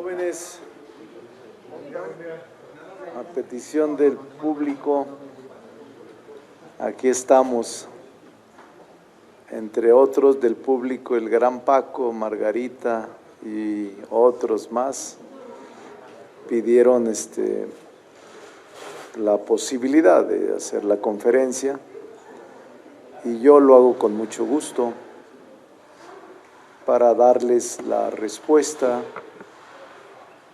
Jóvenes, a petición del público, aquí estamos, entre otros del público, el gran Paco, Margarita y otros más, pidieron la posibilidad de hacer la conferencia y yo lo hago con mucho gusto para darles la respuesta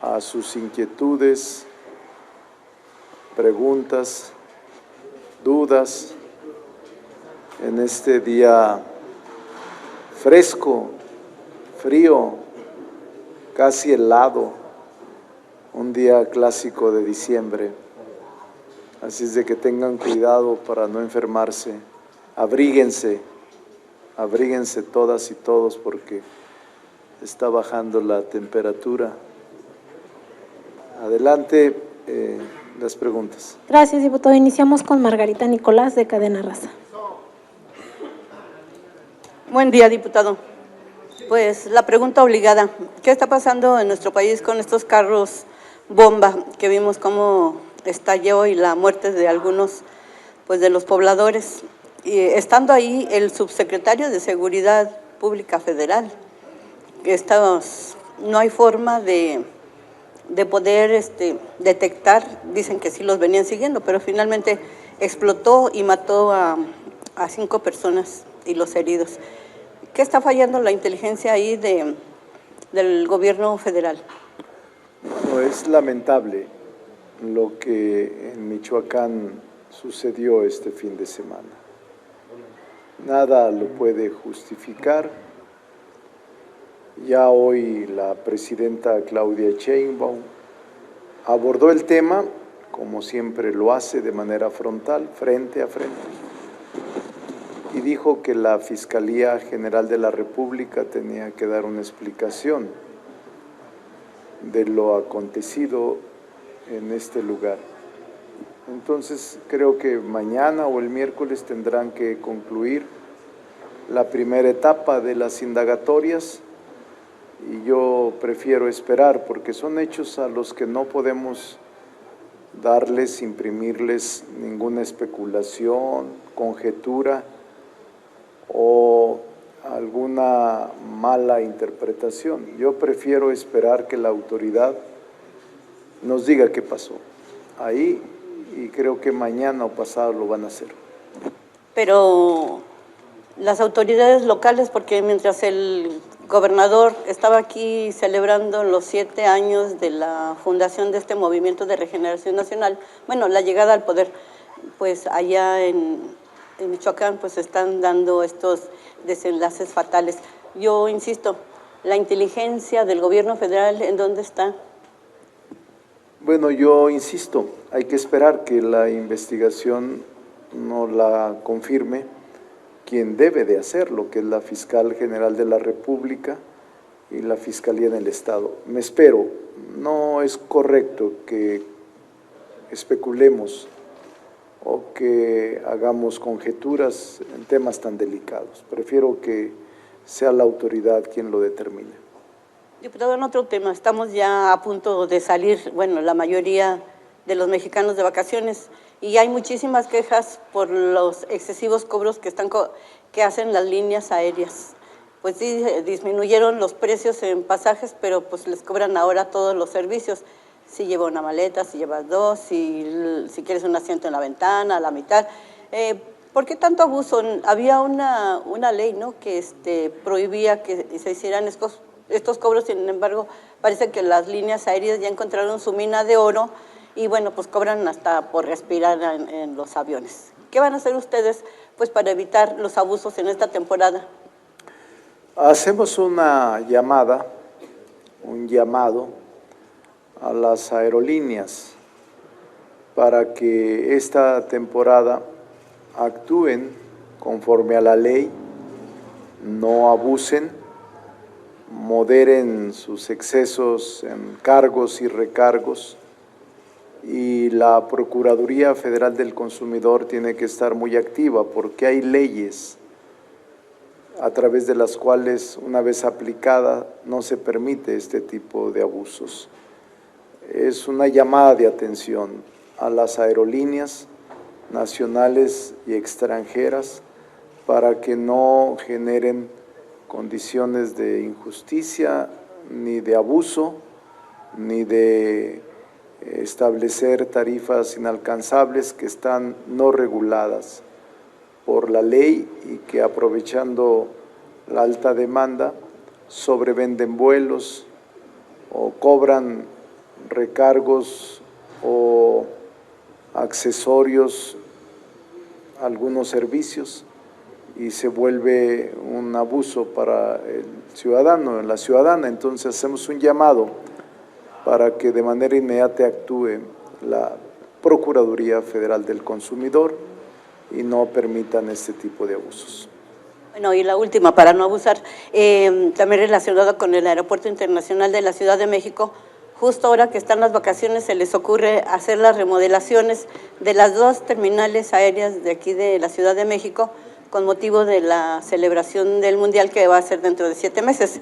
a sus inquietudes, preguntas, dudas en este día fresco, frío, casi helado, un día clásico de diciembre. Así es de que tengan cuidado para no enfermarse, abríguense todas y todos porque está bajando la temperatura. Adelante, las preguntas. Gracias, diputado. Iniciamos con Margarita Nicolás, de Cadena Raza. Buen día, diputado. Pues la pregunta obligada, ¿qué está pasando en nuestro país con estos carros bomba que vimos cómo estalló y la muerte de algunos pues de los pobladores? Y estando ahí el subsecretario de Seguridad Pública Federal, no hay forma de poder detectar, dicen que sí los venían siguiendo, pero finalmente explotó y mató a 5 personas y los heridos. ¿Qué está fallando la inteligencia ahí del gobierno federal? No, es lamentable lo que en Michoacán sucedió este fin de semana. Nada lo puede justificar. Ya hoy la presidenta Claudia Sheinbaum abordó el tema, como siempre lo hace, de manera frontal, frente a frente, y dijo que la Fiscalía General de la República tenía que dar una explicación de lo acontecido en este lugar. Entonces, creo que mañana o el miércoles tendrán que concluir la primera etapa de las indagatorias y yo prefiero esperar porque son hechos a los que no podemos darles, imprimirles ninguna especulación, conjetura o alguna mala interpretación. Yo prefiero esperar que la autoridad nos diga qué pasó ahí y creo que mañana o pasado lo van a hacer. Pero las autoridades locales, porque mientras el gobernador estaba aquí celebrando los 7 años de la fundación de este Movimiento de Regeneración Nacional, bueno, la llegada al poder, pues allá en Michoacán pues están dando estos desenlaces fatales. Yo insisto, la inteligencia del gobierno federal, ¿en dónde está? Bueno, yo insisto, hay que esperar que la investigación no la confirme quien debe de hacerlo, que es la Fiscal General de la República y la Fiscalía del Estado. Me espero, no es correcto que especulemos o que hagamos conjeturas en temas tan delicados. Prefiero que sea la autoridad quien lo determine. Diputado, en otro tema, estamos ya a punto de salir, bueno, la mayoría de los mexicanos de vacaciones y hay muchísimas quejas por los excesivos cobros que hacen las líneas aéreas. Pues sí, disminuyeron los precios en pasajes, pero pues les cobran ahora todos los servicios. Si lleva una maleta, si llevas 2, si quieres un asiento en la ventana, a la mitad. ¿Por qué tanto abuso? Había una ley, ¿no?, que prohibía que se hicieran estos cobros, sin embargo, parece que las líneas aéreas ya encontraron su mina de oro y bueno, pues cobran hasta por respirar en los aviones. ¿Qué van a hacer ustedes pues para evitar los abusos en esta temporada? Hacemos una llamada, un llamado a las aerolíneas para que esta temporada actúen conforme a la ley, no abusen, moderen sus excesos en cargos y recargos y la Procuraduría Federal del Consumidor tiene que estar muy activa porque hay leyes a través de las cuales, una vez aplicada, no se permite este tipo de abusos. Es una llamada de atención a las aerolíneas nacionales y extranjeras para que no generen condiciones de injusticia, ni de abuso, ni de establecer tarifas inalcanzables que están no reguladas por la ley y que, aprovechando la alta demanda, sobrevenden vuelos o cobran recargos o accesorios a algunos servicios, y se vuelve un abuso para el ciudadano, la ciudadana. Entonces hacemos un llamado para que de manera inmediata actúe la Procuraduría Federal del Consumidor y no permitan este tipo de abusos. Bueno, y la última, para no abusar, también relacionado con el Aeropuerto Internacional de la Ciudad de México. Justo ahora que están las vacaciones, se les ocurre hacer las remodelaciones de las 2 terminales aéreas de aquí de la Ciudad de México con motivo de la celebración del Mundial que va a ser dentro de 7 meses.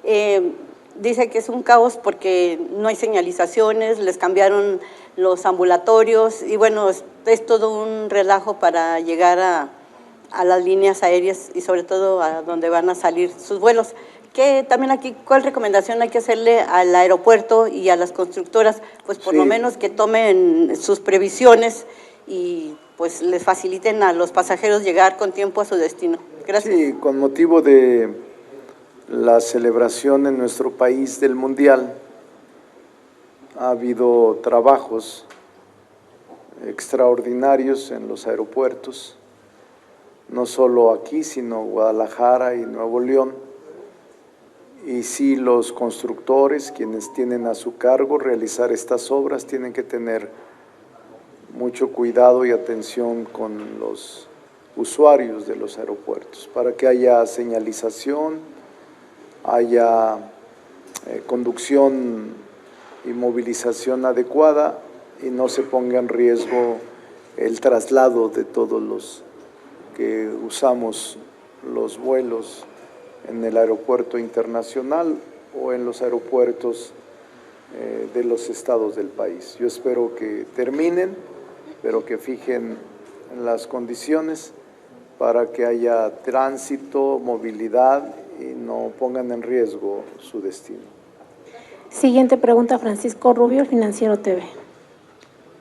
Dice que es un caos porque no hay señalizaciones, les cambiaron los ambulatorios y bueno, es todo un relajo para llegar a las líneas aéreas y sobre todo a donde van a salir sus vuelos. Que también aquí, ¿cuál recomendación hay que hacerle al aeropuerto y a las constructoras? Pues por lo menos que tomen sus previsiones y pues les faciliten a los pasajeros llegar con tiempo a su destino. Gracias. Sí, con motivo de la celebración en nuestro país del Mundial, ha habido trabajos extraordinarios en los aeropuertos, no solo aquí, sino Guadalajara y Nuevo León. Y sí, los constructores, quienes tienen a su cargo realizar estas obras, tienen que tener mucho cuidado y atención con los usuarios de los aeropuertos, para que haya señalización, haya conducción y movilización adecuada y no se ponga en riesgo el traslado de todos los que usamos los vuelos en el aeropuerto internacional o en los aeropuertos de los estados del país. Yo espero que terminen, pero que fijen las condiciones para que haya tránsito, movilidad y no pongan en riesgo su destino. Siguiente pregunta, Francisco Rubio, Financiero TV.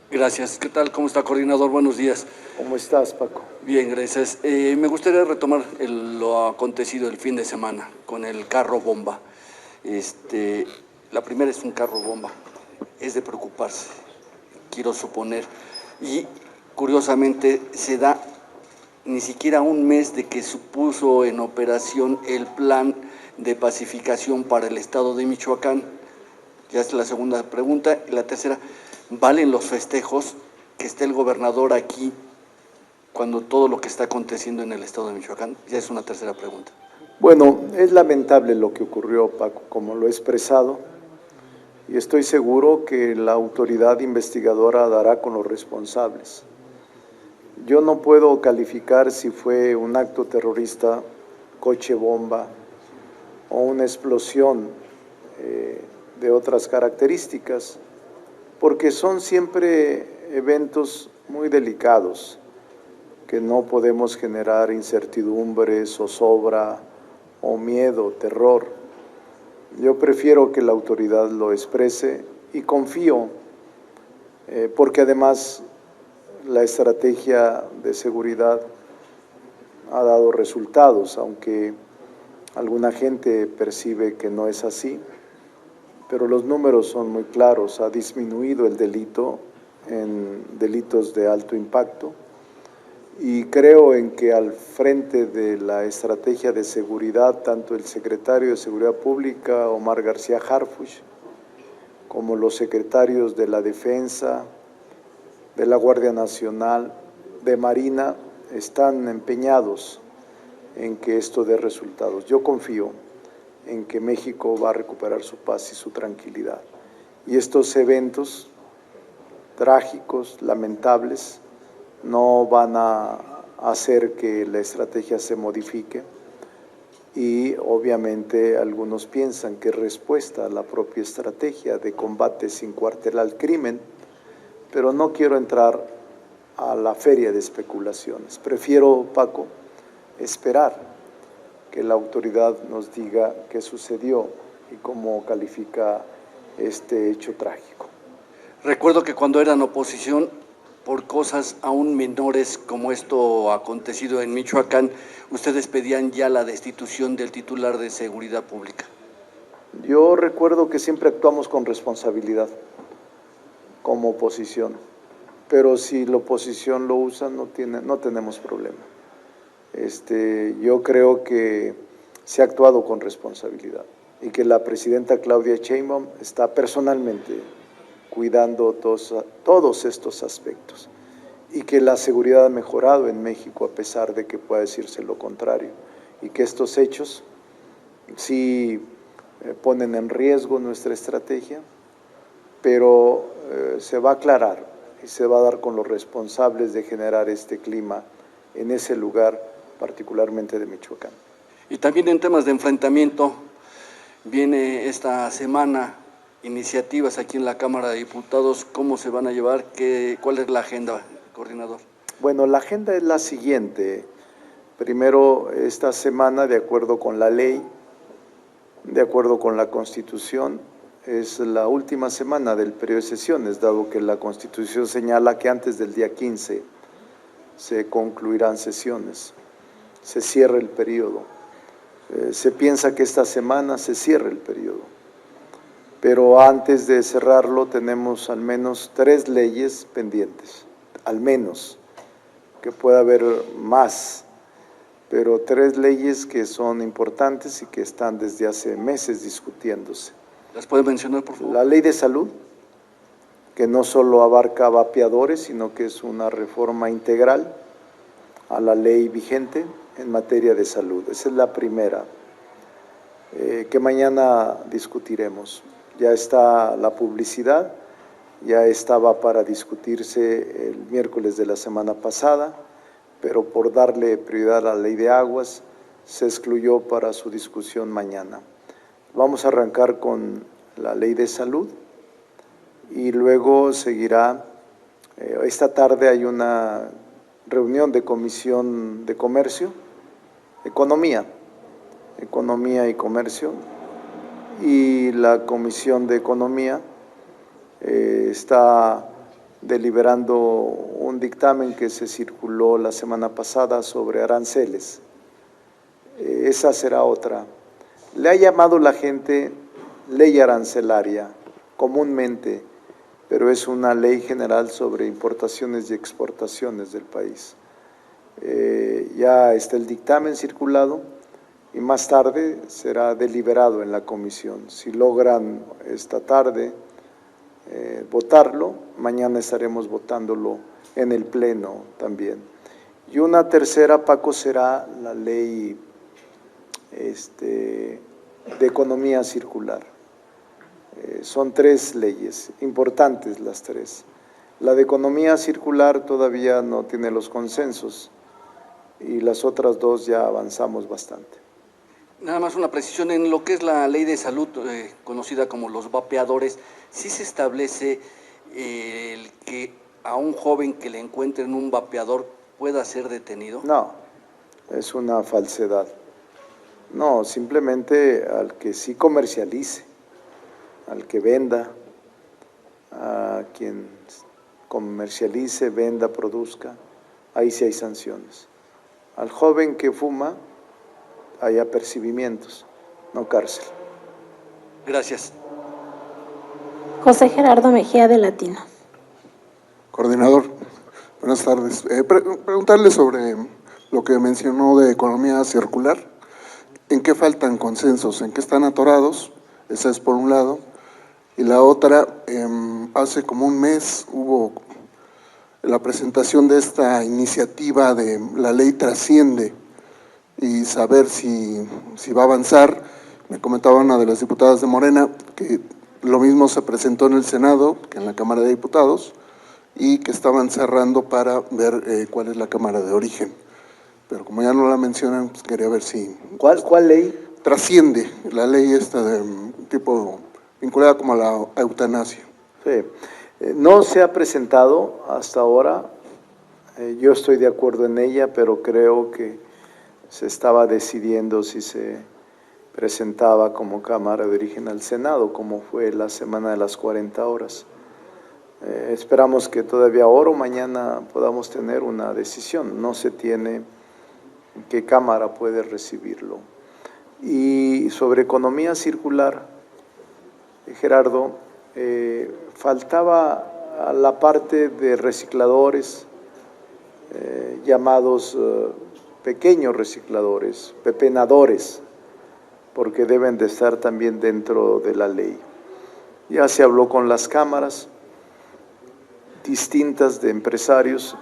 Gracias. ¿Qué tal? ¿Cómo está, coordinador? Buenos días. ¿Cómo estás, Paco? Bien, gracias. Me gustaría retomar lo acontecido el fin de semana con el carro bomba. La primera es un carro bomba. Es de preocuparse, quiero suponer. Y curiosamente se da ni siquiera un mes de que se puso en operación el plan de pacificación para el estado de Michoacán. Ya es la segunda pregunta. Y la tercera, ¿valen los festejos que esté el gobernador aquí cuando todo lo que está aconteciendo en el estado de Michoacán? Ya es una tercera pregunta. Bueno, es lamentable lo que ocurrió, Paco, como lo he expresado, y estoy seguro que la autoridad investigadora dará con los responsables. Yo no puedo calificar si fue un acto terrorista, coche bomba o una explosión de otras características, porque son siempre eventos muy delicados que no podemos generar incertidumbre, zozobra o miedo, terror. Yo prefiero que la autoridad lo exprese y confío, porque además la estrategia de seguridad ha dado resultados, aunque alguna gente percibe que no es así, pero los números son muy claros. Ha disminuido el delito en delitos de alto impacto y creo en que al frente de la estrategia de seguridad, tanto el secretario de Seguridad Pública, Omar García Harfuch, como los secretarios de la Defensa, de la Guardia Nacional, de Marina, están empeñados en que esto dé resultados. Yo confío en que México va a recuperar su paz y su tranquilidad. Y estos eventos trágicos, lamentables, no van a hacer que la estrategia se modifique. y obviamente algunos piensan que es respuesta a la propia estrategia de combate sin cuartel al crimen, pero no quiero entrar a la feria de especulaciones. Prefiero, Paco, esperar que la autoridad nos diga qué sucedió y cómo califica este hecho trágico. Recuerdo que cuando eran oposición, por cosas aún menores como esto acontecido en Michoacán, ustedes pedían ya la destitución del titular de Seguridad Pública. Yo recuerdo que siempre actuamos con responsabilidad como oposición, pero si la oposición lo usa no tenemos problema. Yo creo que se ha actuado con responsabilidad y que la presidenta Claudia Sheinbaum está personalmente cuidando todos estos aspectos y que la seguridad ha mejorado en México a pesar de que pueda decirse lo contrario y que estos hechos sí ponen en riesgo nuestra estrategia, pero se va a aclarar y se va a dar con los responsables de generar este clima en ese lugar, particularmente de Michoacán. Y también en temas de enfrentamiento, viene esta semana iniciativas aquí en la Cámara de Diputados. ¿Cómo se van a llevar? ¿Cuál es la agenda, coordinador? Bueno, la agenda es la siguiente. Primero, esta semana, de acuerdo con la ley, de acuerdo con la Constitución, es la última semana del periodo de sesiones, dado que la Constitución señala que antes del día 15 se concluirán sesiones, se cierra el periodo. Se piensa que esta semana se cierra el periodo, pero antes de cerrarlo tenemos al menos 3 leyes pendientes, al menos, que pueda haber más, pero 3 leyes que son importantes y que están desde hace meses discutiéndose. ¿Las puede mencionar, por favor? La ley de salud, que no solo abarca vapeadores, sino que es una reforma integral a la ley vigente en materia de salud. Esa es la primera, que mañana discutiremos. Ya está la publicidad, ya estaba para discutirse el miércoles de la semana pasada, pero por darle prioridad a la ley de aguas, se excluyó para su discusión mañana. Vamos a arrancar con la ley de salud y luego seguirá, esta tarde hay una reunión de Comisión de Comercio, Economía y Comercio, y la Comisión de Economía está deliberando un dictamen que se circuló la semana pasada sobre aranceles. Esa será otra. Le ha llamado la gente ley arancelaria comúnmente, pero es una ley general sobre importaciones y exportaciones del país. Ya está el dictamen circulado y más tarde será deliberado en la comisión. Si logran esta tarde votarlo, mañana estaremos votándolo en el Pleno también. Y una tercera, Paco, será la ley de economía circular. Son 3 leyes, importantes las 3. La de economía circular todavía no tiene los consensos y las otras 2 ya avanzamos bastante. Nada más una precisión, en lo que es la ley de salud, conocida como los vapeadores, ¿sí se establece el que a un joven que le encuentren un vapeador pueda ser detenido? No, es una falsedad. No, simplemente al que sí comercialice, al que venda, a quien comercialice, venda, produzca, ahí sí hay sanciones. Al joven que fuma, hay apercibimientos, no cárcel. Gracias. José Gerardo Mejía, de Latino. Coordinador, buenas tardes. Preguntarle sobre lo que mencionó de economía circular. ¿En qué faltan consensos? ¿En qué están atorados? Esa es por un lado. Y la otra, hace como un mes hubo la presentación de esta iniciativa de la ley Trasciende y saber si va a avanzar. Me comentaba una de las diputadas de Morena que lo mismo se presentó en el Senado que en la Cámara de Diputados y que estaban cerrando para ver cuál es la Cámara de origen. pero como ya no la mencionan, pues quería ver si… ¿Cuál ley? Trasciende la ley esta de tipo vinculada como a la eutanasia. Sí. No se ha presentado hasta ahora, yo estoy de acuerdo en ella, pero creo que se estaba decidiendo si se presentaba como Cámara de Origen al Senado, como fue la semana de las 40 horas. Esperamos que todavía ahora o mañana podamos tener una decisión. No se tiene qué Cámara puede recibirlo. Y sobre economía circular, Gerardo, faltaba la parte de recicladores, llamados pequeños recicladores, pepenadores, porque deben de estar también dentro de la ley. Ya se habló con las cámaras distintas de empresarios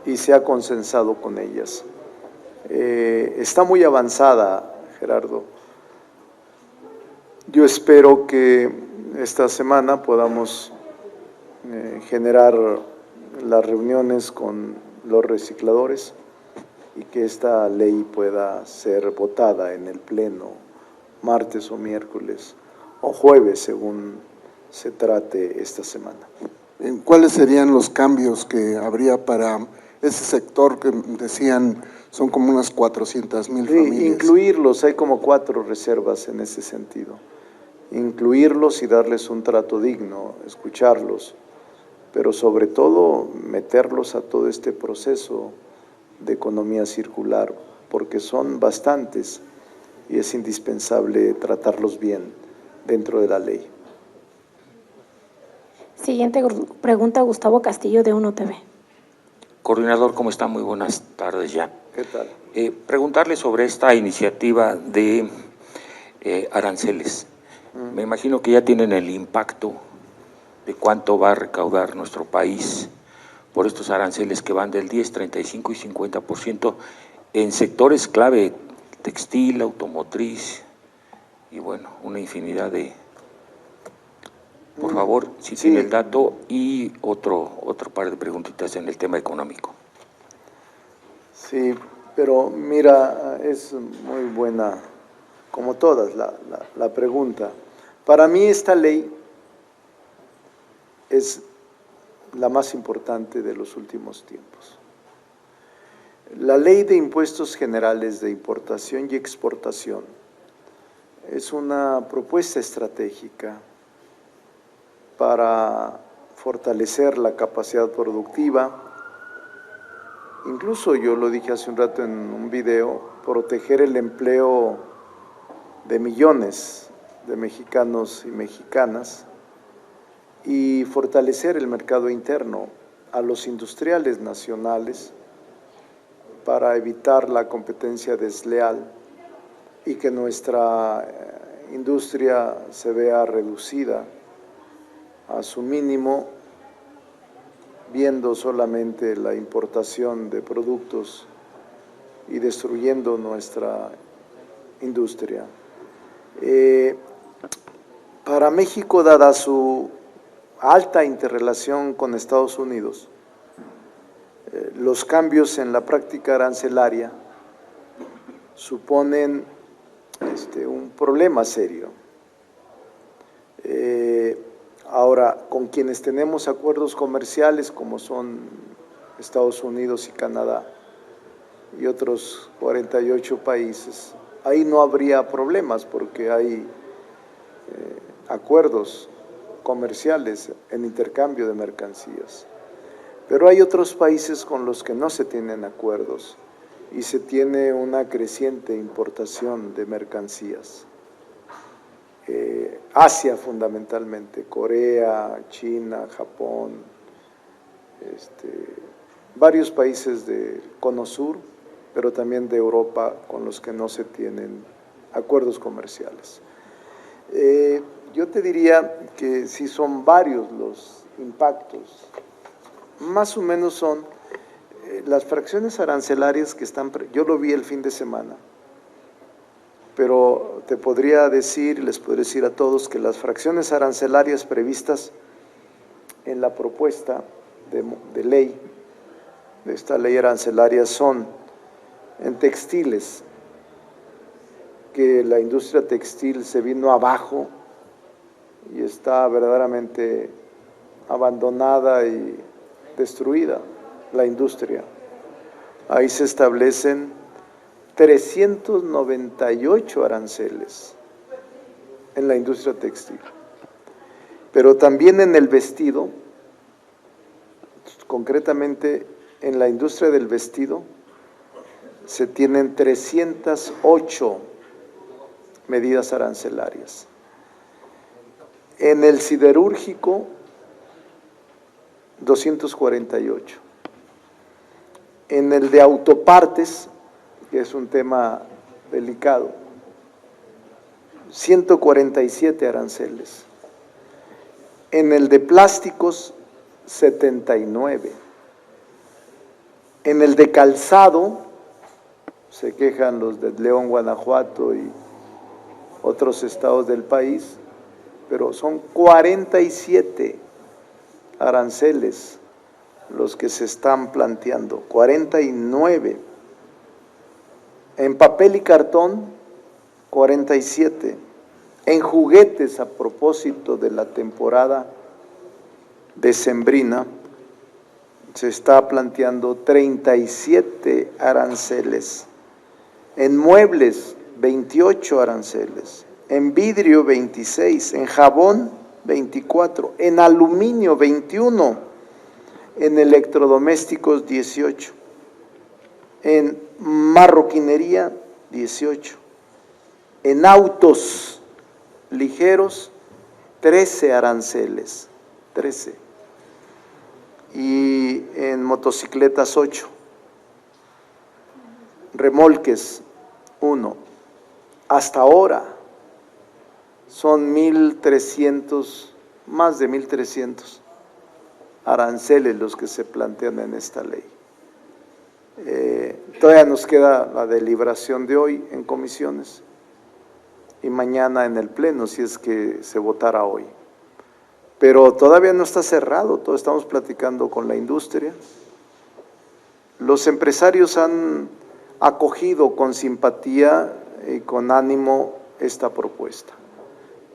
y se ha consensado con ellas. Está muy avanzada, Gerardo. Yo espero que esta semana podamos generar las reuniones con los recicladores y que esta ley pueda ser votada en el Pleno martes o miércoles o jueves, según se trate esta semana. ¿Cuáles serían los cambios que habría para ese sector que decían son como unas 400,000 familias? Incluirlos, hay como 4 reservas en ese sentido. Incluirlos y darles un trato digno, escucharlos, pero sobre todo meterlos a todo este proceso de economía circular, porque son bastantes y es indispensable tratarlos bien dentro de la ley. Siguiente pregunta, Gustavo Castillo, de Uno TV. Coordinador, ¿cómo está? Muy buenas tardes ya. ¿Qué tal? Preguntarle sobre esta iniciativa de aranceles. Me imagino que ya tienen el impacto de cuánto va a recaudar nuestro país por estos aranceles que van del 10, 35 y 50% en sectores clave, textil, automotriz y bueno, una infinidad de… Por favor, si sí, tiene el dato y otro par de preguntitas en el tema económico. Sí, pero mira, es muy buena, como todas, la pregunta. Para mí esta ley es la más importante de los últimos tiempos. La Ley de Impuestos Generales de Importación y Exportación es una propuesta estratégica para fortalecer la capacidad productiva. Incluso yo lo dije hace un rato en un video, proteger el empleo de millones de mexicanos y mexicanas y fortalecer el mercado interno a los industriales nacionales para evitar la competencia desleal y que nuestra industria se vea reducida a su mínimo, viendo solamente la importación de productos y destruyendo nuestra industria. Para México, dada su alta interrelación con Estados Unidos, los cambios en la práctica arancelaria suponen un problema serio. Ahora, con quienes tenemos acuerdos comerciales, como son Estados Unidos y Canadá y otros 48 países, ahí no habría problemas porque hay acuerdos comerciales en intercambio de mercancías. Pero hay otros países con los que no se tienen acuerdos y se tiene una creciente importación de mercancías. Asia fundamentalmente, Corea, China, Japón, varios países del Cono Sur, pero también de Europa con los que no se tienen acuerdos comerciales. Yo te diría que sí son varios los impactos, más o menos son las fracciones arancelarias que están, yo lo vi el fin de semana, pero te podría decir, les podría decir a todos que las fracciones arancelarias previstas en la propuesta de ley, de esta ley arancelaria son En textiles, que la industria textil se vino abajo y está verdaderamente abandonada y destruida, la industria. Ahí se establecen 398 aranceles en la industria textil. Pero también en el vestido, concretamente en la industria del vestido, se tienen 308 medidas arancelarias. En el siderúrgico, 248. En el de autopartes, que es un tema delicado, 147 aranceles. En el de plásticos, 79. En el de calzado, se quejan los de León, Guanajuato y otros estados del país, pero son 47 aranceles los que se están planteando, 49. En papel y cartón, 47. En juguetes, a propósito de la temporada decembrina, se está planteando 37 aranceles. En muebles, 28 aranceles. En vidrio, 26. En jabón, 24. En aluminio, 21. En electrodomésticos, 18. En marroquinería, 18. En autos ligeros, 13 aranceles, 13. Y en motocicletas, 8. Remolques, 1. Hasta ahora son 1.300, más de 1.300 aranceles los que se plantean en esta ley. Todavía nos queda la deliberación de hoy en comisiones y mañana en el Pleno, si es que se votara hoy. Pero todavía no está cerrado, todos estamos platicando con la industria. Los empresarios han acogido con simpatía y con ánimo esta propuesta,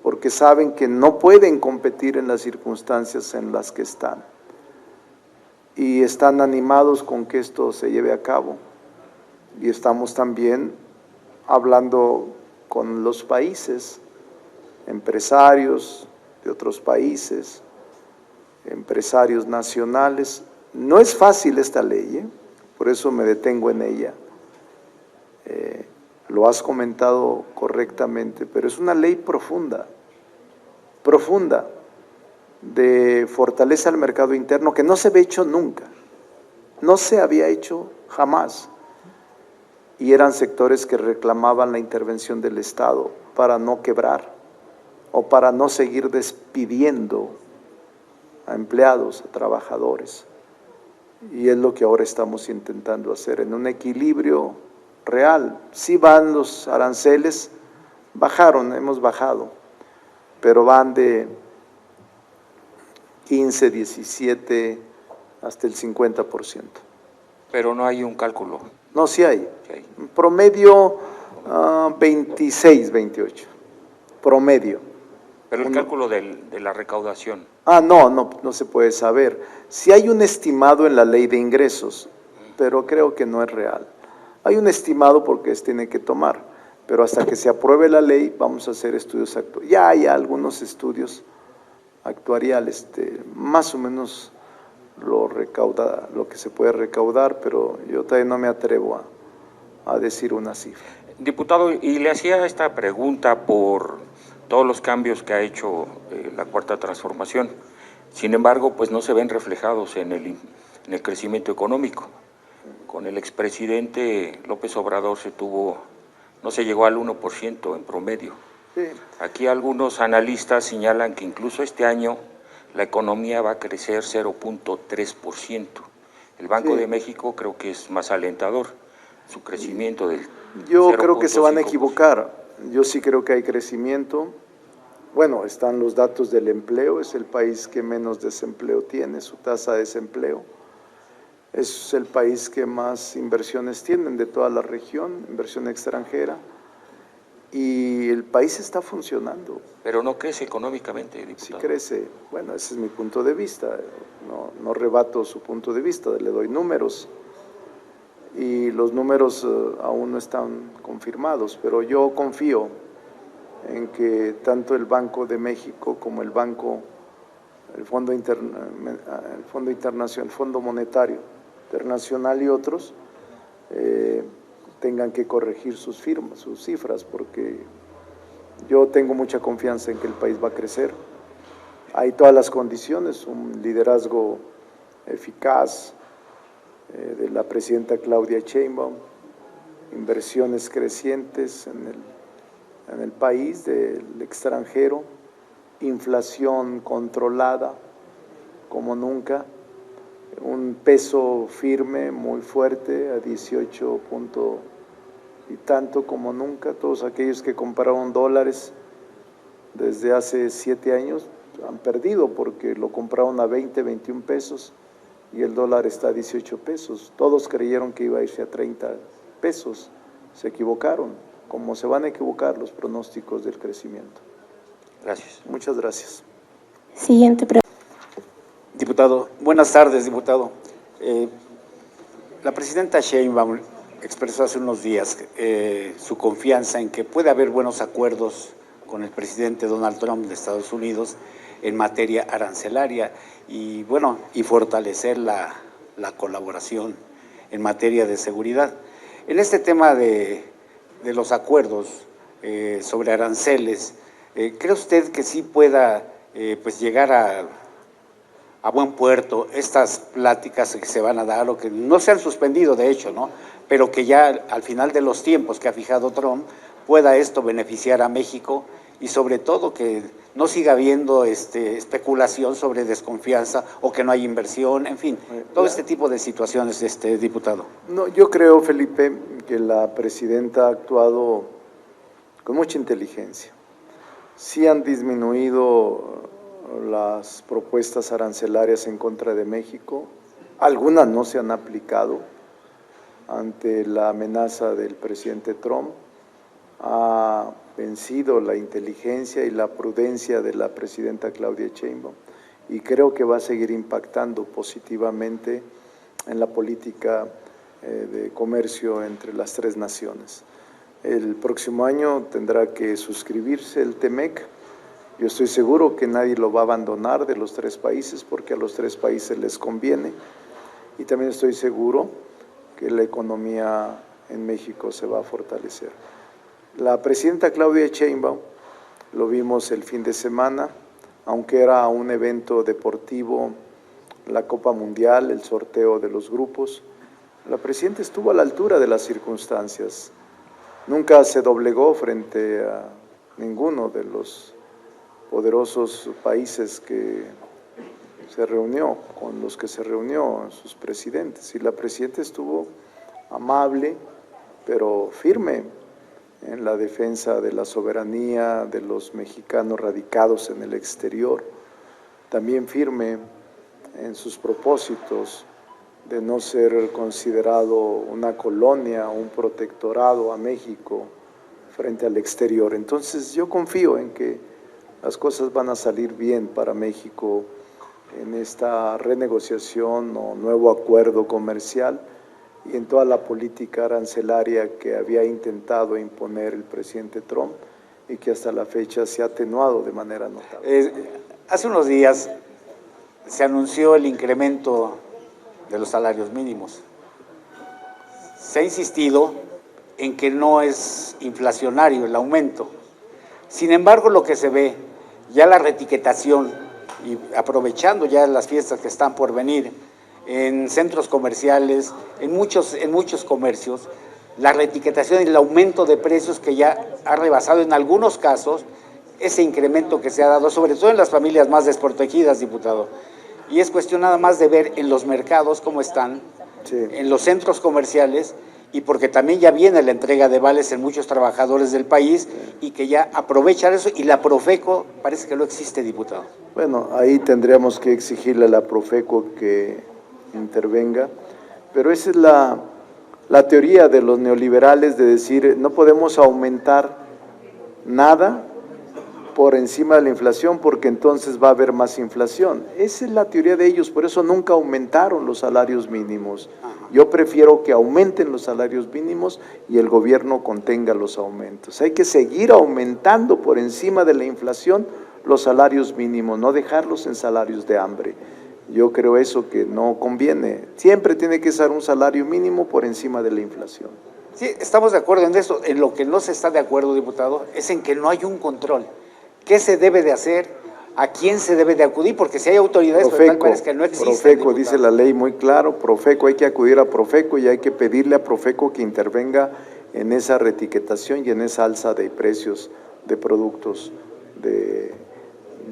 porque saben que no pueden competir en las circunstancias en las que están. Y están animados con que esto se lleve a cabo. Y estamos también hablando con los países, empresarios de otros países, empresarios nacionales. No es fácil esta ley, por eso me detengo en ella. Lo has comentado correctamente, pero es una ley profunda, profunda, de fortaleza al mercado interno que no se había hecho nunca, no se había hecho jamás. Y eran sectores que reclamaban la intervención del Estado para no quebrar o para no seguir despidiendo a empleados, a trabajadores. Y es lo que ahora estamos intentando hacer en un equilibrio real. Sí van los aranceles, bajaron, hemos bajado, pero van de 15, 17 hasta el 50%. Pero no hay un cálculo. No, sí hay. Sí hay. Promedio 26, 28. Promedio. Pero el cálculo de la recaudación. No se puede saber. Sí hay un estimado en la ley de ingresos, pero creo que no es real. Hay un estimado porque tiene que tomar, pero hasta que se apruebe la ley vamos a hacer estudios actuariales. Ya hay algunos estudios actuariales, más o menos lo que se puede recaudar, pero yo todavía no me atrevo a decir una cifra. Diputado, y le hacía esta pregunta por todos los cambios que ha hecho la Cuarta Transformación. Sin embargo, pues no se ven reflejados en el crecimiento económico. Con el expresidente López Obrador no se llegó al 1% en promedio. Sí. Aquí algunos analistas señalan que incluso este año la economía va a crecer 0.3%. El Banco de México creo que es más alentador, su crecimiento del Yo creo que se van a equivocar. Yo sí creo que hay crecimiento. Bueno, están los datos del empleo, es el país que menos desempleo tiene, su tasa de desempleo. Es el país que más inversiones tienen de toda la región, inversión extranjera, y el país está funcionando. Pero no crece económicamente, Sí diputado. crece, bueno, ese es mi punto de vista, no rebato su punto de vista, le doy números, y los números aún no están confirmados, pero yo confío en que tanto el Banco de México como el Fondo Internacional, el Fondo Monetario Internacional y otros tengan que corregir sus cifras, porque yo tengo mucha confianza en que el país va a crecer. Hay todas las condiciones, un liderazgo eficaz de la presidenta Claudia Sheinbaum, inversiones crecientes en el país, del extranjero, inflación controlada como nunca, un peso firme, muy fuerte, a 18 punto y tanto como nunca. Todos aquellos que compraron dólares desde hace 7 años han perdido porque lo compraron a 20, 21 pesos y el dólar está a 18 pesos. Todos creyeron que iba a irse a 30 pesos, se equivocaron, como se van a equivocar los pronósticos del crecimiento. Gracias. Muchas gracias. Siguiente pregunta. Diputado, buenas tardes, diputado. La presidenta Sheinbaum expresó hace unos días su confianza en que puede haber buenos acuerdos con el presidente Donald Trump de Estados Unidos en materia arancelaria y, bueno, y fortalecer la colaboración en materia de seguridad. En este tema de los acuerdos sobre aranceles, ¿cree usted que sí pueda pues llegar a buen puerto estas pláticas que se van a dar o que no se han suspendido de hecho, ¿no? Pero que ya al final de los tiempos que ha fijado Trump pueda esto beneficiar a México y sobre todo que no siga habiendo especulación sobre desconfianza o que no hay inversión, en fin, todo este tipo de situaciones, diputado? No, yo creo, Felipe, que la presidenta ha actuado con mucha inteligencia. Sí han disminuido las propuestas arancelarias en contra de México, algunas no se han aplicado ante la amenaza del presidente Trump. Ha vencido la inteligencia y la prudencia de la presidenta Claudia Sheinbaum y creo que va a seguir impactando positivamente en la política de comercio entre las tres naciones. El próximo año tendrá que suscribirse el TEMEC. Yo estoy seguro que nadie lo va a abandonar de los tres países porque a los tres países les conviene y también estoy seguro que la economía en México se va a fortalecer. La presidenta Claudia Sheinbaum, lo vimos el fin de semana, aunque era un evento deportivo, la Copa Mundial, el sorteo de los grupos, la presidenta estuvo a la altura de las circunstancias, nunca se doblegó frente a ninguno de los poderosos países que se reunió, con los que se reunió sus presidentes, y la presidenta estuvo amable, pero firme en la defensa de la soberanía de los mexicanos radicados en el exterior, también firme en sus propósitos de no ser considerado una colonia, un protectorado a México frente al exterior. Entonces yo confío en que las cosas van a salir bien para México en esta renegociación o nuevo acuerdo comercial y en toda la política arancelaria que había intentado imponer el presidente Trump y que hasta la fecha se ha atenuado de manera notable. Hace unos días se anunció el incremento de los salarios mínimos. Se ha insistido en que no es inflacionario el aumento. Sin embargo, lo que se ve, ya la reetiquetación y aprovechando ya las fiestas que están por venir, en centros comerciales, en muchos comercios, la reetiquetación y el aumento de precios que ya ha rebasado en algunos casos ese incremento que se ha dado, sobre todo en las familias más desprotegidas, diputado. Y es cuestión nada más de ver en los mercados cómo están, sí, en los centros comerciales, y porque también ya viene la entrega de vales en muchos trabajadores del país y que ya aprovechan eso, y la Profeco parece que no existe, diputado. Bueno, ahí tendríamos que exigirle a la Profeco que intervenga. Pero esa es la teoría de los neoliberales de decir no podemos aumentar nada por encima de la inflación porque entonces va a haber más inflación. Esa es la teoría de ellos, por eso nunca aumentaron los salarios mínimos. Yo prefiero que aumenten los salarios mínimos y el gobierno contenga los aumentos. Hay que seguir aumentando por encima de la inflación los salarios mínimos, no dejarlos en salarios de hambre. Yo creo eso que no conviene. Siempre tiene que ser un salario mínimo por encima de la inflación. Sí, estamos de acuerdo en eso. En lo que no se está de acuerdo, diputado, es en que no hay un control. ¿Qué se debe de hacer? ¿A quién se debe de acudir? Porque si hay autoridades, pero tal cual es que no existen. Profeco, dice la ley muy claro, Profeco, hay que acudir a Profeco y hay que pedirle a Profeco que intervenga en esa reetiquetación y en esa alza de precios de productos, de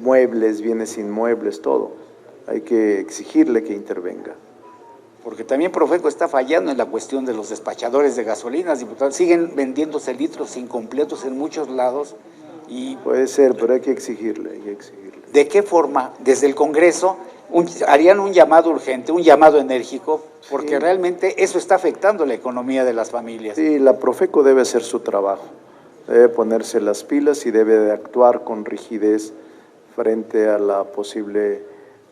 muebles, bienes inmuebles, todo. Hay que exigirle que intervenga. Porque también Profeco está fallando en la cuestión de los despachadores de gasolinas, diputado. Siguen vendiéndose litros incompletos en muchos lados. Y puede ser, pero hay que exigirle, hay que exigirle. ¿De qué forma, desde el Congreso, harían un llamado urgente, un llamado enérgico? Porque realmente eso está afectando la economía de las familias. Sí, la Profeco debe hacer su trabajo, debe ponerse las pilas y debe de actuar con rigidez frente a la posible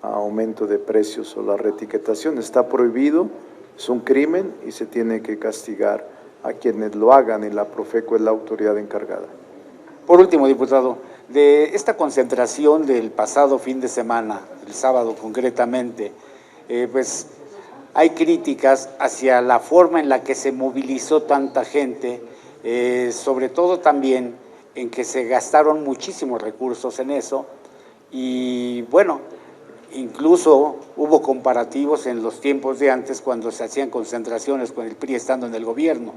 aumento de precios o la reetiquetación. Está prohibido, es un crimen y se tiene que castigar a quienes lo hagan y la Profeco es la autoridad encargada. Por último, diputado, de esta concentración del pasado fin de semana, el sábado concretamente, pues hay críticas hacia la forma en la que se movilizó tanta gente, sobre todo también en que se gastaron muchísimos recursos en eso y bueno, incluso hubo comparativos en los tiempos de antes cuando se hacían concentraciones con el PRI estando en el gobierno.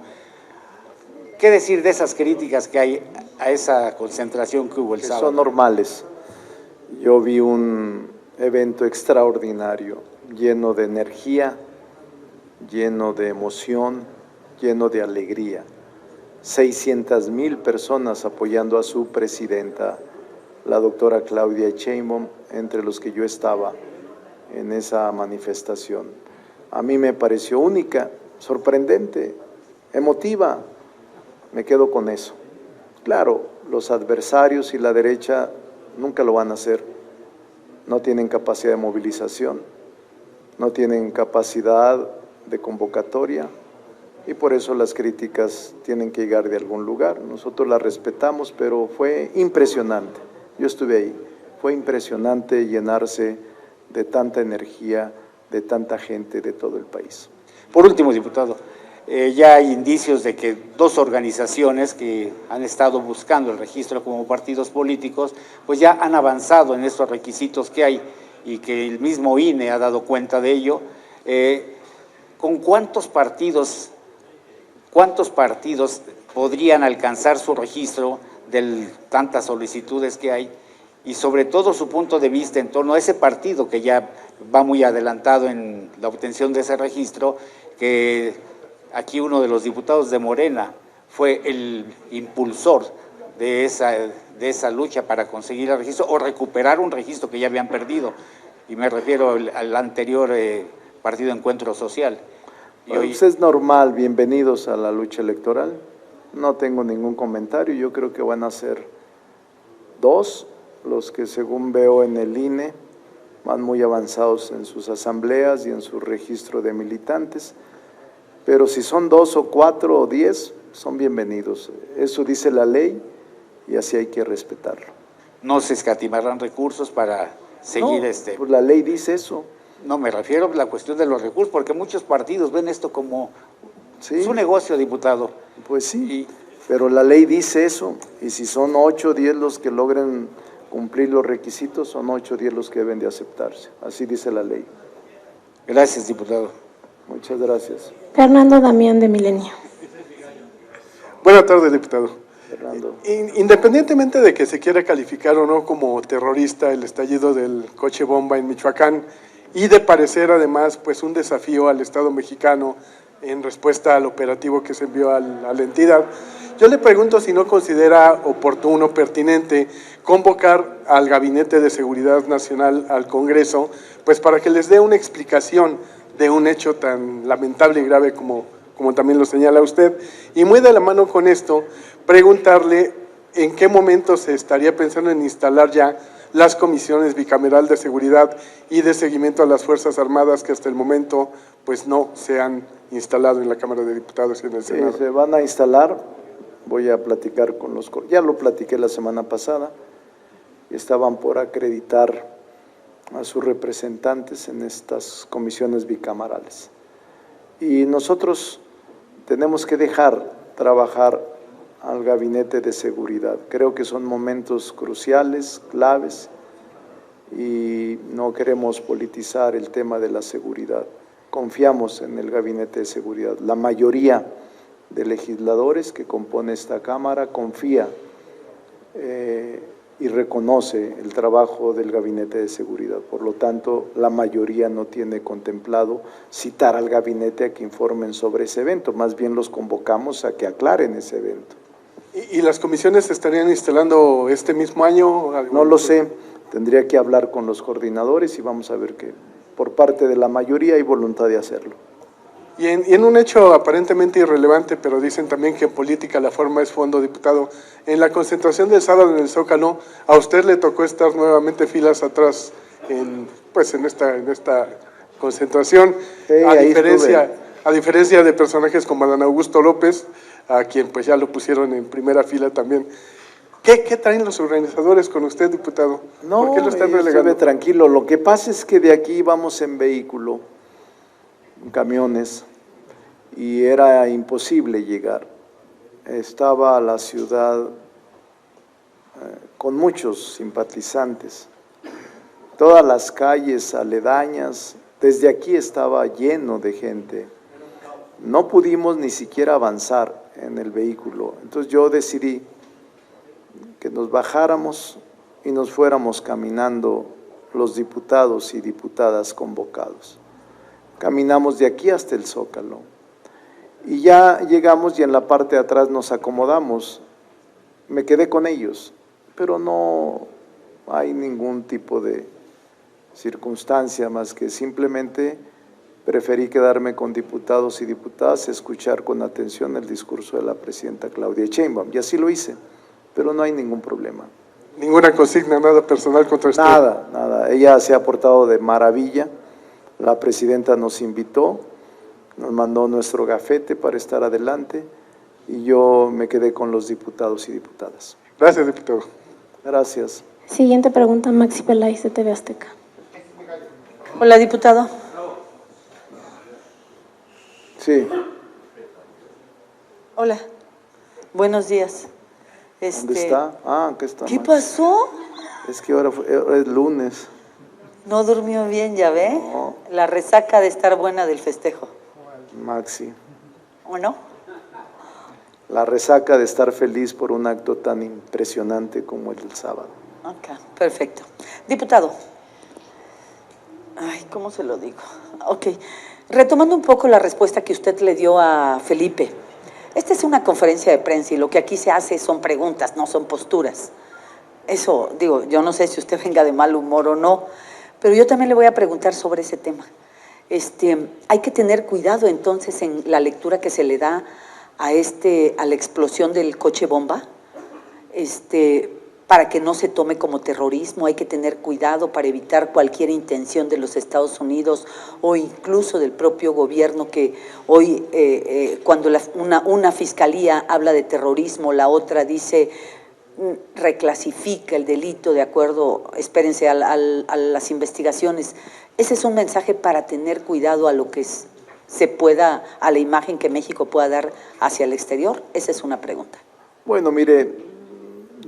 ¿Qué decir de esas críticas que hay a esa concentración que hubo el sábado? Son normales. Yo vi un evento extraordinario, lleno de energía, lleno de emoción, lleno de alegría. 600,000 personas apoyando a su presidenta, la doctora Claudia Sheinbaum, entre los que yo estaba en esa manifestación. A mí me pareció única, sorprendente, emotiva. Me quedo con eso. Claro, los adversarios y la derecha nunca lo van a hacer. No tienen capacidad de movilización, no tienen capacidad de convocatoria y por eso las críticas tienen que llegar de algún lugar. Nosotros las respetamos, pero fue impresionante. Yo estuve ahí. Fue impresionante llenarse de tanta energía, de tanta gente de todo el país. Por último, diputado, ya hay indicios de que dos organizaciones que han estado buscando el registro como partidos políticos, pues ya han avanzado en estos requisitos que hay y que el mismo INE ha dado cuenta de ello. ¿Con cuántos partidos podrían alcanzar su registro de tantas solicitudes que hay? Y sobre todo su punto de vista en torno a ese partido que ya va muy adelantado en la obtención de ese registro, que aquí uno de los diputados de Morena fue el impulsor de esa lucha para conseguir el registro o recuperar un registro que ya habían perdido, y me refiero al anterior Partido Encuentro Social. Bueno, pues es normal, bienvenidos a la lucha electoral, no tengo ningún comentario, yo creo que van a ser dos los que según veo en el INE van muy avanzados en sus asambleas y en su registro de militantes, pero si son 2 o 4 o 10, son bienvenidos. Eso dice la ley y así hay que respetarlo. ¿No se escatimarán recursos para seguir no, pues la ley dice eso. No, me refiero a la cuestión de los recursos, porque muchos partidos ven esto como su negocio, diputado. Pues sí, pero la ley dice eso, y si son 8 o 10 los que logren cumplir los requisitos, son 8 o 10 los que deben de aceptarse. Así dice la ley. Gracias, diputado. Muchas gracias. Fernando Damián, de Milenio. Buenas tardes, diputado. Fernando. Independientemente de que se quiera calificar o no como terrorista el estallido del coche bomba en Michoacán y de parecer además pues un desafío al Estado mexicano en respuesta al operativo que se envió a la entidad, yo le pregunto si no considera oportuno, pertinente, convocar al Gabinete de Seguridad Nacional al Congreso, pues para que les dé una explicación de un hecho tan lamentable y grave como también lo señala usted. Y muy de la mano con esto, preguntarle en qué momento se estaría pensando en instalar ya las comisiones bicameral de seguridad y de seguimiento a las Fuerzas Armadas que hasta el momento pues no se han instalado en la Cámara de Diputados y en el Senado. Se van a instalar, voy a platicar con los, ya lo platiqué la semana pasada, estaban por acreditar a sus representantes en estas comisiones bicamerales. Y nosotros tenemos que dejar trabajar al Gabinete de Seguridad. Creo que son momentos cruciales, claves, y no queremos politizar el tema de la seguridad. Confiamos en el Gabinete de Seguridad. La mayoría de legisladores que compone esta Cámara confía y reconoce el trabajo del Gabinete de Seguridad. Por lo tanto, la mayoría no tiene contemplado citar al gabinete a que informen sobre ese evento, más bien los convocamos a que aclaren ese evento. ¿Y las comisiones se estarían instalando este mismo año? No lo sé, tendría que hablar con los coordinadores y vamos a ver que por parte de la mayoría hay voluntad de hacerlo. Y en un hecho aparentemente irrelevante, pero dicen también que en política la forma es fondo, diputado, en la concentración del sábado en el Zócalo, a usted le tocó estar nuevamente filas atrás en esta concentración, Sí, a diferencia de personajes como Adán Augusto López, a quien pues ya lo pusieron en primera fila también. ¿Qué traen los organizadores con usted, diputado? No, ¿por qué lo están relegando? estuve tranquilo, lo que pasa es que de aquí vamos en vehículo, en camiones, y era imposible llegar. Estaba la ciudad con muchos simpatizantes, todas las calles aledañas, desde aquí estaba lleno de gente. No pudimos ni siquiera avanzar en el vehículo, entonces yo decidí que nos bajáramos y nos fuéramos caminando los diputados y diputadas convocados. Caminamos de aquí hasta el Zócalo y ya llegamos y en la parte de atrás nos acomodamos. Me quedé con ellos, pero no hay ningún tipo de circunstancia más que simplemente preferí quedarme con diputados y diputadas, escuchar con atención el discurso de la presidenta Claudia Sheinbaum, y así lo hice, pero no hay ningún problema. ¿Ninguna consigna, nada personal contra usted? Nada, ella se ha portado de maravilla, la presidenta nos invitó, nos mandó nuestro gafete para estar adelante, y yo me quedé con los diputados y diputadas. Gracias, diputado. Gracias. Siguiente pregunta, Maxi Peláez, de TV Azteca. Hola, diputado. Sí. Hola, buenos días. ¿Dónde está? Aquí está. ¿Qué Max. pasó? Es que ahora es lunes. No durmió bien, ya ve. No. La resaca de estar buena del festejo. Maxi. ¿O no? La resaca de estar feliz por un acto tan impresionante como el del sábado. Ok, perfecto. Diputado. Ay, ¿cómo se lo digo? Ok, retomando un poco la respuesta que usted le dio a Felipe. Esta es una conferencia de prensa y lo que aquí se hace son preguntas, no son posturas. Eso, digo, yo no sé si usted venga de mal humor o no, pero yo también le voy a preguntar sobre ese tema. Hay que tener cuidado entonces en la lectura que se le da a la explosión del coche bomba, para que no se tome como terrorismo. Hay que tener cuidado para evitar cualquier intención de los Estados Unidos o incluso del propio gobierno, que hoy cuando una fiscalía habla de terrorismo, la otra dice reclasifica el delito de acuerdo, espérense a las investigaciones. Ese es un mensaje para tener cuidado a lo que se pueda, a la imagen que México pueda dar hacia el exterior. Esa es una pregunta. Bueno, mire,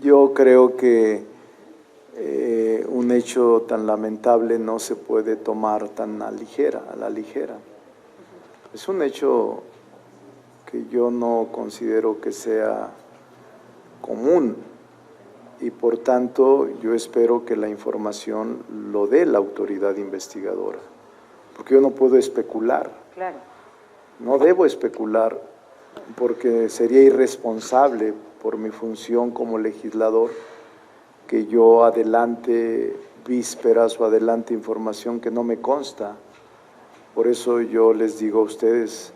yo creo que un hecho tan lamentable no se puede tomar tan a la ligera. Es un hecho que yo no considero que sea común y por tanto yo espero que la información lo dé la autoridad investigadora, porque yo no puedo especular. Claro. No debo especular porque sería irresponsable por mi función como legislador que yo adelante vísperas o adelante información que no me consta. Por eso yo les digo a ustedes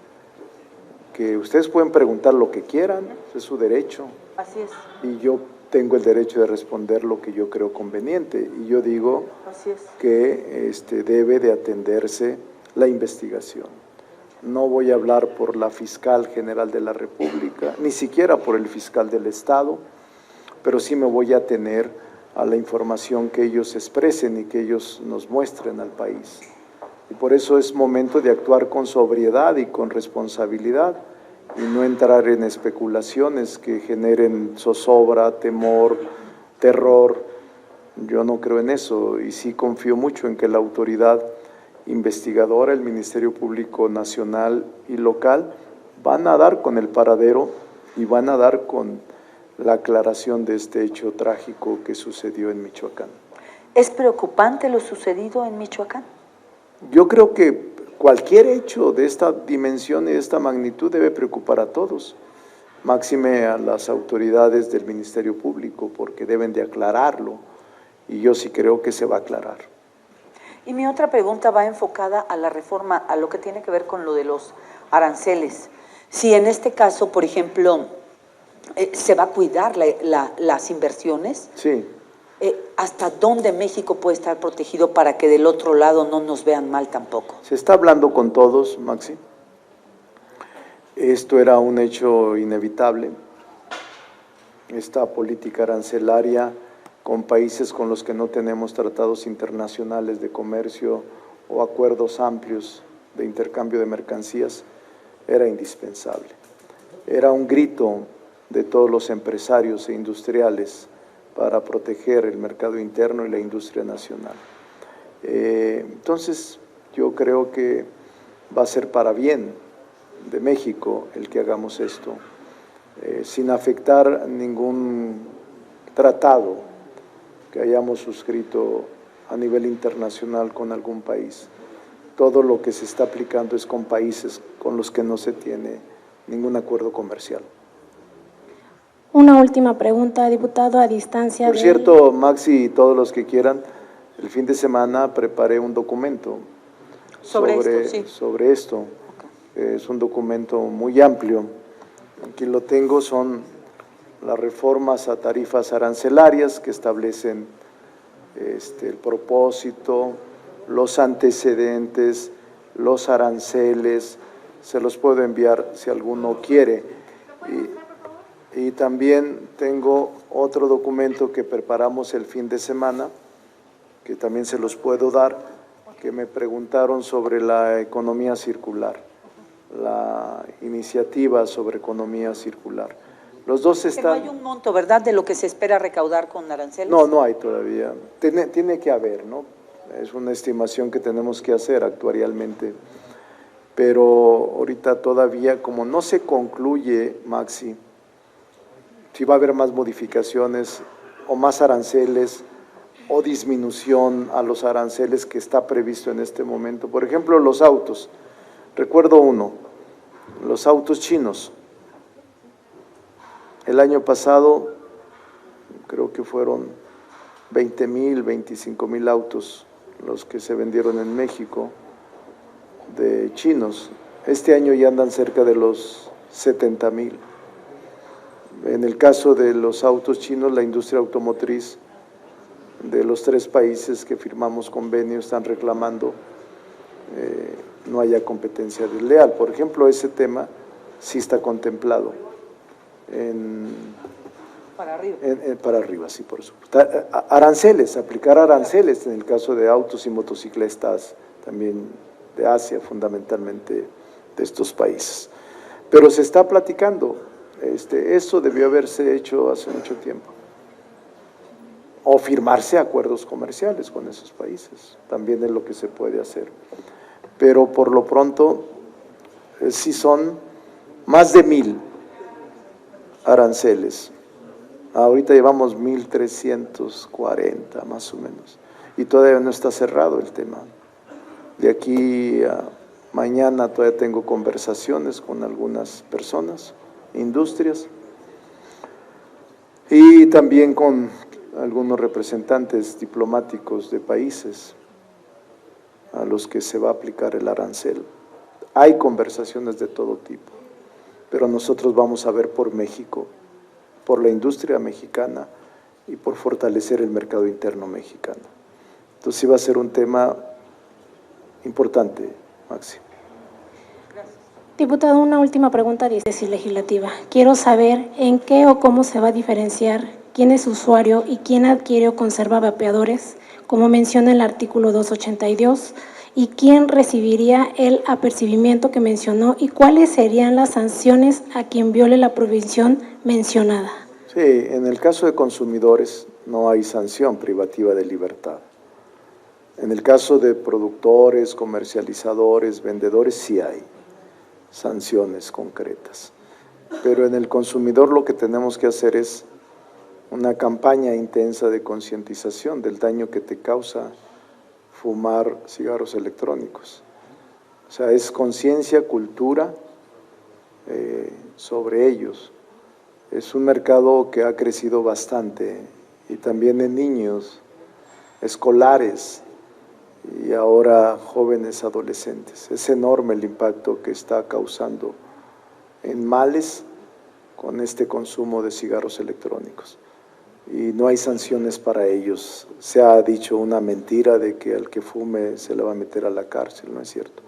que ustedes pueden preguntar lo que quieran, es su derecho. Así es. Y yo tengo el derecho de responder lo que yo creo conveniente. Y yo digo Así es. que debe de atenderse la investigación. No voy a hablar por la fiscal general de la República, ni siquiera por el fiscal del Estado, pero sí me voy a atener a la información que ellos expresen y que ellos nos muestren al país. Y por eso es momento de actuar con sobriedad y con responsabilidad y no entrar en especulaciones que generen zozobra, temor, terror. Yo no creo en eso y sí confío mucho en que la autoridad investigadora, el Ministerio Público Nacional y local, van a dar con el paradero y van a dar con la aclaración de este hecho trágico que sucedió en Michoacán. ¿Es preocupante lo sucedido en Michoacán? Yo creo que cualquier hecho de esta dimensión y de esta magnitud debe preocupar a todos, máxime a las autoridades del Ministerio Público, porque deben de aclararlo, y yo sí creo que se va a aclarar. Y mi otra pregunta va enfocada a la reforma, a lo que tiene que ver con lo de los aranceles. Si en este caso, por ejemplo, se va a cuidar las inversiones, sí. ¿Hasta dónde México puede estar protegido para que del otro lado no nos vean mal tampoco? Se está hablando con todos, Maxi. Esto era un hecho inevitable. Esta política arancelaria con países con los que no tenemos tratados internacionales de comercio o acuerdos amplios de intercambio de mercancías era indispensable. Era un grito de todos los empresarios e industriales para proteger el mercado interno y la industria nacional. Entonces, yo creo que va a ser para bien de México el que hagamos esto, sin afectar ningún tratado que hayamos suscrito a nivel internacional con algún país. Todo lo que se está aplicando es con países con los que no se tiene ningún acuerdo comercial. Una última pregunta, diputado, a distancia. Por cierto, Maxi y todos los que quieran, el fin de semana preparé un documento sobre esto. Okay. Es un documento muy amplio. Aquí lo tengo, son las reformas a tarifas arancelarias que establecen el propósito, los antecedentes, los aranceles. Se los puedo enviar si alguno quiere. Y también tengo otro documento que preparamos el fin de semana, que también se los puedo dar, que me preguntaron sobre la economía circular, la iniciativa sobre economía circular. Los dos están… No hay un monto, ¿verdad?, de lo que se espera recaudar con aranceles. No, no hay todavía. Tiene que haber, ¿no? Es una estimación que tenemos que hacer actuarialmente. Pero ahorita todavía, como no se concluye, Maxi, si va a haber más modificaciones o más aranceles o disminución a los aranceles que está previsto en este momento. Por ejemplo, los autos. Recuerdo uno, los autos chinos. El año pasado creo que fueron 20,000, 25,000 autos los que se vendieron en México de chinos. Este año ya andan cerca de los 70,000. En el caso de los autos chinos, la industria automotriz de los 3 países que firmamos convenio están reclamando no haya competencia desleal. Por ejemplo, ese tema sí está contemplado para arriba, sí, por supuesto. Aranceles, aplicar aranceles en el caso de autos y motocicletas también de Asia, fundamentalmente de estos países. Pero se está platicando. Eso debió haberse hecho hace mucho tiempo. O firmarse acuerdos comerciales con esos países, también es lo que se puede hacer. Pero por lo pronto, sí son más de 1,000 aranceles. Ahorita llevamos 1,340 más o menos, y todavía no está cerrado el tema. De aquí a mañana todavía tengo conversaciones con algunas personas, industrias, y también con algunos representantes diplomáticos de países a los que se va a aplicar el arancel. Hay conversaciones de todo tipo, pero nosotros vamos a ver por México, por la industria mexicana y por fortalecer el mercado interno mexicano. Entonces sí va a ser un tema importante, Maxi. Diputado, una última pregunta de tesis legislativa. Quiero saber en qué o cómo se va a diferenciar quién es usuario y quién adquiere o conserva vapeadores, como menciona el artículo 282, y quién recibiría el apercibimiento que mencionó y cuáles serían las sanciones a quien viole la prohibición mencionada. Sí, en el caso de consumidores no hay sanción privativa de libertad. En el caso de productores, comercializadores, vendedores, sí hay sanciones concretas. Pero en el consumidor lo que tenemos que hacer es una campaña intensa de concientización del daño que te causa fumar cigarros electrónicos. O sea, es conciencia, cultura sobre ellos. Es un mercado que ha crecido bastante y también en niños, escolares y ahora jóvenes adolescentes. Es enorme el impacto que está causando en males con este consumo de cigarros electrónicos. Y no hay sanciones para ellos. Se ha dicho una mentira de que al que fume se le va a meter a la cárcel, no es cierto.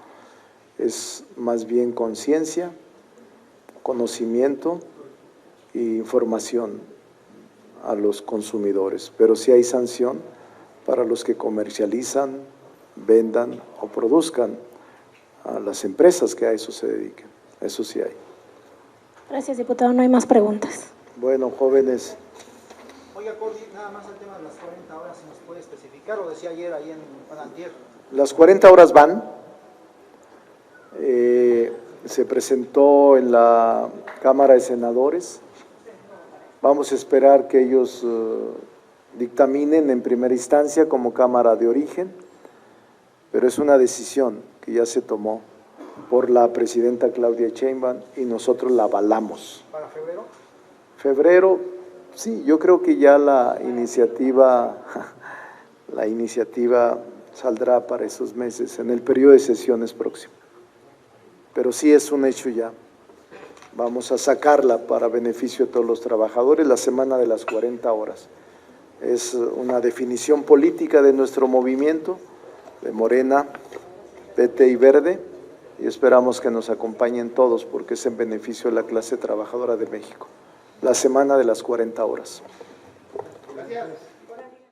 Es más bien conciencia, conocimiento e información a los consumidores, pero sí hay sanción para los que comercializan, vendan o produzcan a las empresas que a eso se dediquen. Eso sí hay. Gracias, diputado. No hay más preguntas. Bueno, jóvenes. Oiga, Cordi, nada más el tema de las 40 horas, ¿se nos puede especificar? Lo decía ayer ahí en antier. Las 40 horas van. Se presentó en la Cámara de Senadores. Vamos a esperar que ellos dictaminen en primera instancia como Cámara de Origen, pero es una decisión que ya se tomó por la presidenta Claudia Sheinbaum y nosotros la avalamos. ¿Para febrero? Febrero, sí, yo creo que ya la iniciativa saldrá para esos meses, en el periodo de sesiones próximo. Pero sí es un hecho ya. Vamos a sacarla para beneficio de todos los trabajadores, la semana de las 40 horas. Es una definición política de nuestro movimiento, de Morena, PT y Verde, y esperamos que nos acompañen todos porque es en beneficio de la clase trabajadora de México. La semana de las 40 horas. Gracias.